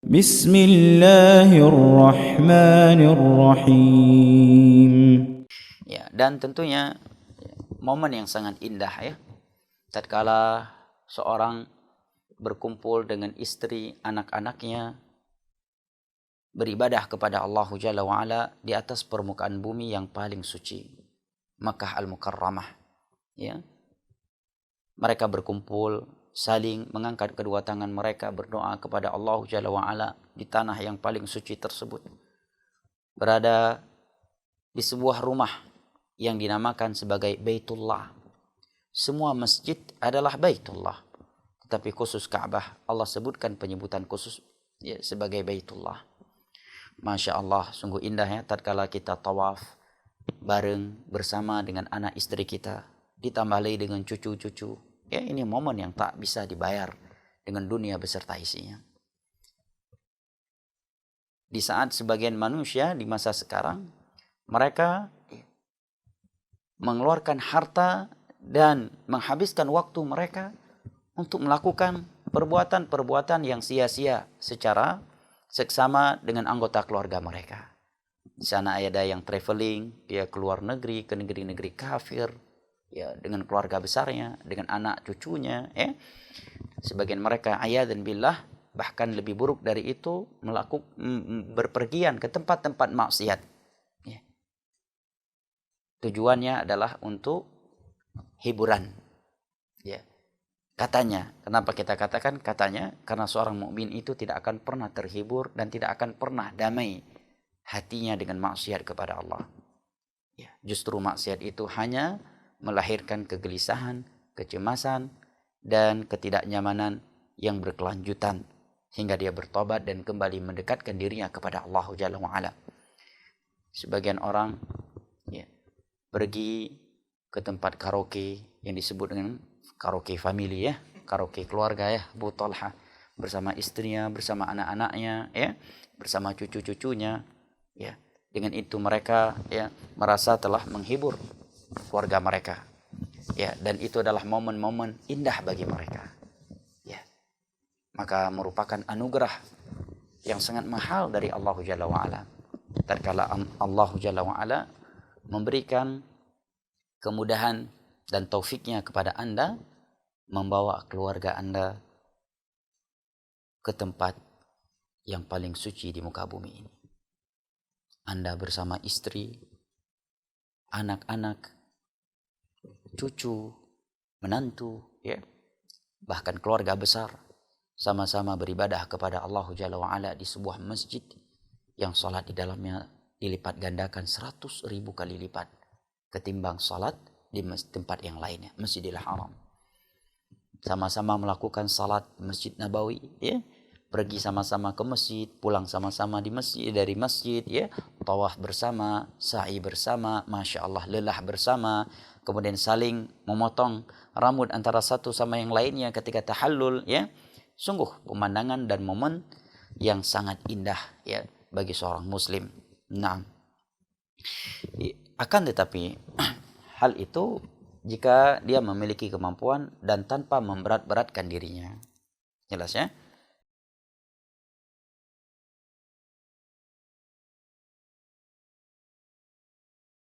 Bismillahirrahmanirrahim. Ya, dan tentunya momen yang sangat indah ya, tatkala seorang berkumpul dengan istri, anak-anaknya, beribadah kepada Allah Jalla wa'ala di atas permukaan bumi yang paling suci, Makkah Al-Mukarramah. Ya, mereka berkumpul, saling mengangkat kedua tangan mereka, berdoa kepada Allah Jalla wa'ala di tanah yang paling suci tersebut, berada di sebuah rumah yang dinamakan sebagai Baitullah. Semua masjid adalah Baitullah, tetapi khusus Ka'bah Allah sebutkan penyebutan khusus ya, sebagai Baitullah. Masya Allah, sungguh indah ya tatkala kita tawaf bareng bersama dengan anak istri kita, ditambah lagi dengan cucu-cucu. Ya, ini momen yang tak bisa dibayar dengan dunia beserta isinya. Di saat sebagian manusia di masa sekarang, mereka mengeluarkan harta dan menghabiskan waktu mereka untuk melakukan perbuatan-perbuatan yang sia-sia secara seksama dengan anggota keluarga mereka. Di sana ada yang traveling, dia keluar negeri, ke negeri-negeri kafir, ya, dengan keluarga besarnya, dengan anak cucunya, ya. Sebagian mereka ayadan billah, bahkan lebih buruk dari itu, berpergian ke tempat-tempat maksiat. Ya. Tujuannya adalah untuk hiburan. Ya. Katanya, kenapa kita katakan katanya? Karena seorang mukmin itu tidak akan pernah terhibur dan tidak akan pernah damai hatinya dengan maksiat kepada Allah. Ya, justru maksiat itu hanya melahirkan kegelisahan, kecemasan, dan ketidaknyamanan yang berkelanjutan hingga dia bertobat dan kembali mendekatkan dirinya kepada Allah Jalla wa'ala. Sebagian orang ya, pergi ke tempat karaoke yang disebut dengan karaoke family ya, karaoke keluarga ya, Abu Talha bersama istrinya, bersama anak-anaknya ya, bersama cucu-cucunya ya. Dengan itu mereka ya merasa telah menghibur keluarga mereka. Ya, dan itu adalah momen-momen indah bagi mereka. Ya. Maka merupakan anugerah yang sangat mahal dari Allah Jalla wa'ala. Tatkala Allah Jalla wa'ala memberikan kemudahan dan taufiknya kepada Anda membawa keluarga Anda ke tempat yang paling suci di muka bumi ini. Anda bersama istri, anak-anak, cucu, menantu, ya, bahkan keluarga besar, sama-sama beribadah kepada Allah Jalla wa'ala di sebuah masjid yang salat di dalamnya dilipat gandakan 100.000 kali lipat ketimbang salat di tempat yang lainnya, Masjidil Haram. Sama-sama melakukan salat Masjid Nabawi, ya, pergi sama-sama ke masjid, pulang sama-sama di masjid, dari masjid, ya, tawaf bersama, sa'i bersama, masya Allah, lelah bersama, kemudian saling memotong rambut antara satu sama yang lainnya ketika tahallul, ya. Sungguh pemandangan dan momen yang sangat indah ya bagi seorang muslim. Nah, akan tetapi hal itu jika dia memiliki kemampuan dan tanpa memberat-beratkan dirinya. Jelas ya?